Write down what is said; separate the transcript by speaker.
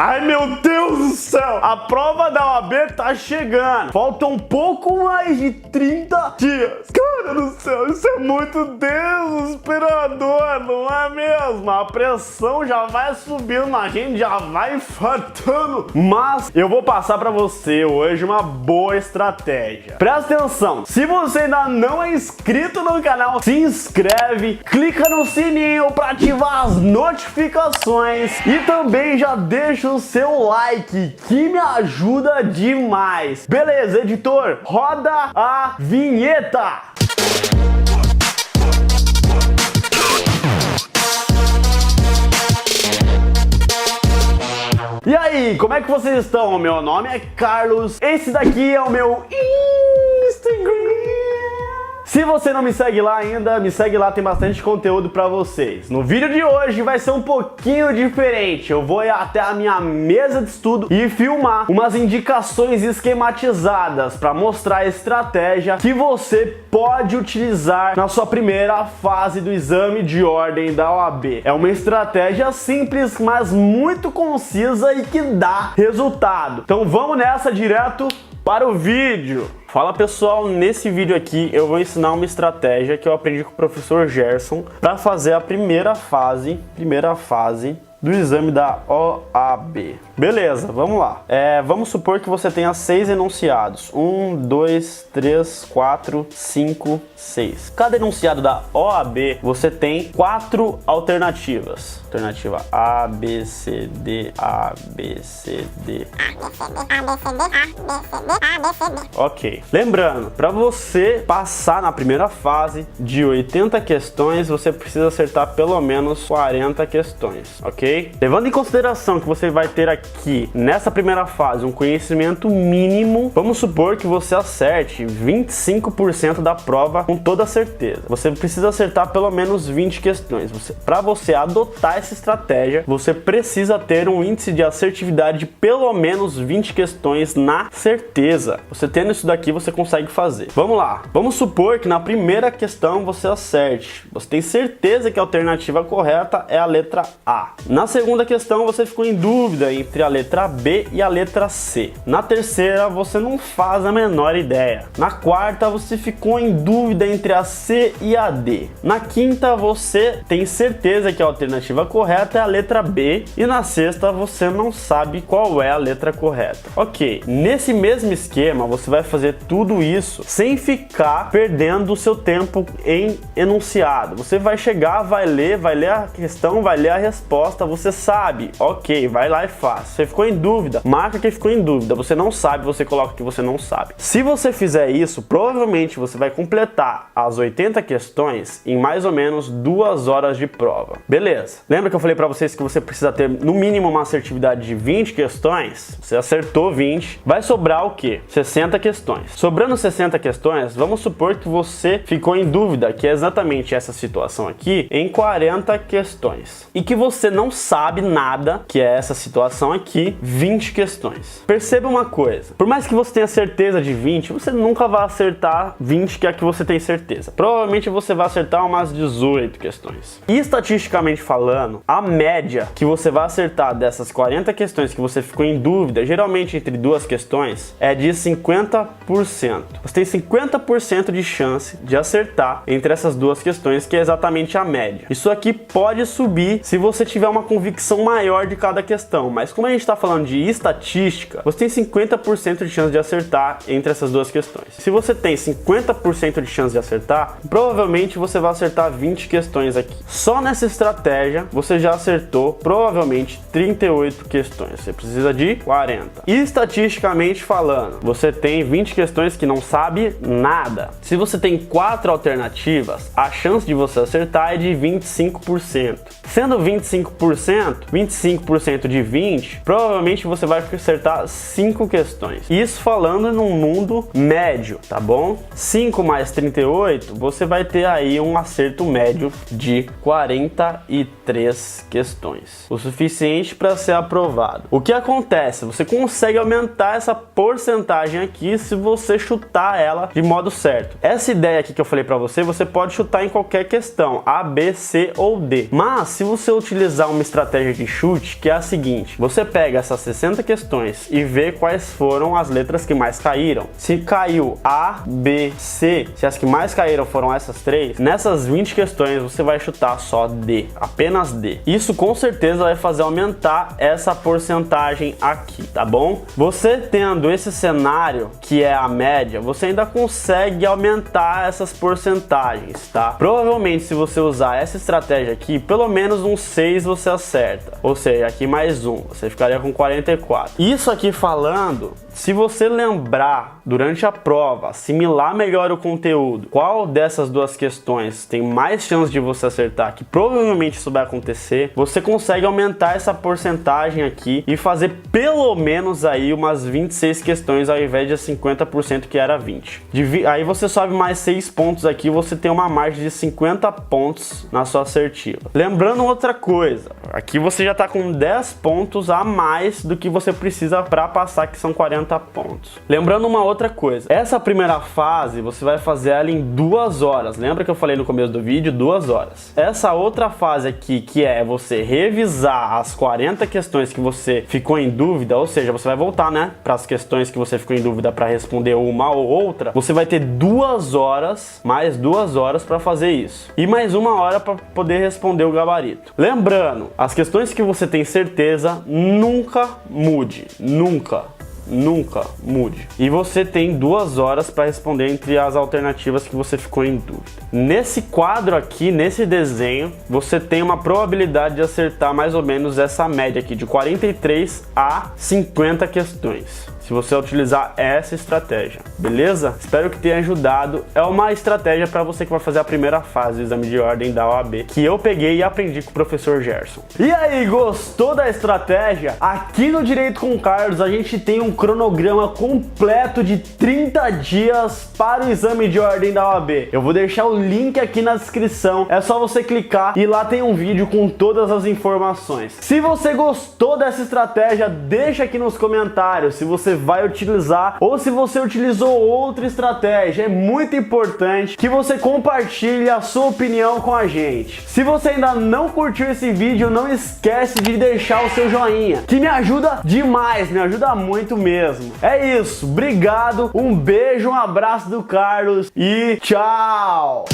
Speaker 1: Ai, meu Deus do céu! A prova da OAB tá chegando. Faltam um pouco mais de 30 dias. Cara do céu, isso é muito desesperador, não é mesmo? A pressão já vai subindo, a gente já vai infartando. Mas eu vou passar pra você hoje uma boa estratégia. Presta atenção, se você ainda não é inscrito no canal, se inscreve, clica no sininho pra ativar as notificações e também já deixa o seu like, que me ajuda demais. Beleza, editor? Roda a vinheta! E aí, como é que vocês estão? Meu nome é Carlos, esse daqui é o meu Instagram. Se você não me segue lá ainda, me segue lá, tem bastante conteúdo pra vocês. No vídeo de hoje vai ser um pouquinho diferente. Eu vou ir até a minha mesa de estudo e filmar umas indicações esquematizadas para mostrar a estratégia que você pode utilizar na sua primeira fase do exame de ordem da OAB. É uma estratégia simples, mas muito concisa e que dá resultado. Então vamos nessa direto para o vídeo. Fala pessoal, nesse vídeo aqui eu vou ensinar uma estratégia que eu aprendi com o professor Gerson para fazer a primeira fase do exame da OAB. Beleza, vamos lá. Vamos supor que você tenha 6 enunciados. 1, 2, 3, 4, 5, 6. Cada enunciado da OAB você tem 4 alternativas. Alternativa A, B, C, D, A, B, C, D. Ok. Lembrando, para você passar na primeira fase de 80 questões, você precisa acertar pelo menos 40 questões, ok? Levando em consideração que você vai ter aqui, nessa primeira fase, um conhecimento mínimo, vamos supor que você acerte 25% da prova com toda certeza. Você precisa acertar pelo menos 20 questões. Para você adotar essa estratégia, você precisa ter um índice de assertividade de pelo menos 20 questões na certeza. Você tendo isso daqui, você consegue fazer. Vamos lá. Vamos supor que na primeira questão você acerte. Você tem certeza que a alternativa correta é a letra A. Na segunda questão, você ficou em dúvida entre a letra B e a letra C. Na terceira, você não faz a menor ideia. Na quarta, você ficou em dúvida entre a C e a D. Na quinta, você tem certeza que a alternativa correta é a letra B. E na sexta, você não sabe qual é a letra correta. Ok, nesse mesmo esquema, você vai fazer tudo isso sem ficar perdendo o seu tempo em enunciado. Você vai chegar, vai ler a questão, vai ler a resposta. Você sabe, ok, vai lá e faz. Você ficou em dúvida, marca que ficou em dúvida. Você não sabe, você coloca que você não sabe. Se você fizer isso, provavelmente você vai completar as 80 questões em mais ou menos 2 horas de prova. Beleza. Lembra que eu falei pra vocês que você precisa ter no mínimo uma assertividade de 20 questões? Você acertou 20. Vai sobrar o quê? 60 questões. Sobrando 60 questões, vamos supor que você ficou em dúvida, que é exatamente essa situação aqui, em 40 questões. E que você não sabe nada, que é essa situação aqui, 20 questões. Perceba uma coisa, por mais que você tenha certeza de 20, você nunca vai acertar 20 que é a que você tem certeza. Provavelmente você vai acertar umas 18 questões. E estatisticamente falando, a média que você vai acertar dessas 40 questões que você ficou em dúvida, geralmente entre duas questões, é de 50%. Você tem 50% de chance de acertar entre essas duas questões, que é exatamente a média. Isso aqui pode subir se você tiver uma convicção maior de cada questão, mas como a gente está falando de estatística, você tem 50% de chance de acertar entre essas duas questões. Se você tem 50% de chance de acertar, provavelmente você vai acertar 20 questões aqui. Só nessa estratégia, você já acertou provavelmente 38 questões. Você precisa de 40. E estatisticamente falando, você tem 20 questões que não sabe nada. Se você tem 4 alternativas, a chance de você acertar é de 25%. Sendo 25% de 20, provavelmente você vai acertar 5 questões. Isso falando num mundo médio, tá bom? 5 mais 38, você vai ter aí um acerto médio de 43 questões. O suficiente para ser aprovado. O que acontece? Você consegue aumentar essa porcentagem aqui se você chutar ela de modo certo. Essa ideia aqui que eu falei para você, você pode chutar em qualquer questão, A, B, C ou D. Mas se você utilizar uma estratégia de chute, que é a seguinte: você pega essas 60 questões e vê quais foram as letras que mais caíram. Se caiu A, B, C, se as que mais caíram foram essas três, nessas 20 questões você vai chutar só D, apenas D. Isso com certeza vai fazer aumentar essa porcentagem aqui, tá bom? Você tendo esse cenário, que é a média, você ainda consegue aumentar essas porcentagens, tá? Provavelmente, se você usar essa estratégia aqui, pelo menos uns 6 você acerta. Ou seja, aqui mais um, você ficaria com 44. Isso aqui falando, se você lembrar durante a prova, assimilar melhor o conteúdo, qual dessas duas questões tem mais chance de você acertar, que provavelmente isso vai acontecer, você consegue aumentar essa porcentagem aqui e fazer pelo menos aí umas 26 questões ao invés de 50% que era 20. Aí você sobe mais 6 pontos aqui, você tem uma margem de 50 pontos na sua assertiva. Lembrando outra coisa, aqui você já está com 10 pontos a mais do que você precisa para passar, que são 40 pontos. Lembrando uma outra coisa, essa primeira fase você vai fazer ela em 2 horas. Lembra que eu falei no começo do vídeo? 2 horas. Essa outra fase aqui, que é você revisar as 40 questões que você ficou em dúvida, ou seja, você vai voltar, né, para as questões que você ficou em dúvida para responder uma ou outra, você vai ter 2 horas, mais 2 horas para fazer isso. E mais 1 hora para poder responder o gabarito. Lembrando, as questões que você tem certeza, nunca mude. Nunca mude. E você tem 2 horas para responder entre as alternativas que você ficou em dúvida. Nesse quadro aqui, nesse desenho, você tem uma probabilidade de acertar mais ou menos essa média aqui, de 43 a 50 questões, se você utilizar essa estratégia, beleza? Espero que tenha ajudado. É uma estratégia para você que vai fazer a primeira fase do exame de ordem da OAB, que eu peguei e aprendi com o professor Gerson. E aí, gostou da estratégia? Aqui no Direito com Carlos a gente tem um cronograma completo de 30 dias para o exame de ordem da OAB. Eu vou deixar o link aqui na descrição, é só você clicar e lá tem um vídeo com todas as informações. Se você gostou dessa estratégia, deixa aqui nos comentários se você vai utilizar ou se você utilizou outra estratégia. É muito importante que você compartilhe a sua opinião com a gente. Se você ainda não curtiu esse vídeo, não esquece de deixar o seu joinha, que me ajuda demais, me ajuda muito mesmo. É isso, obrigado, um beijo, um abraço do Carlos e tchau!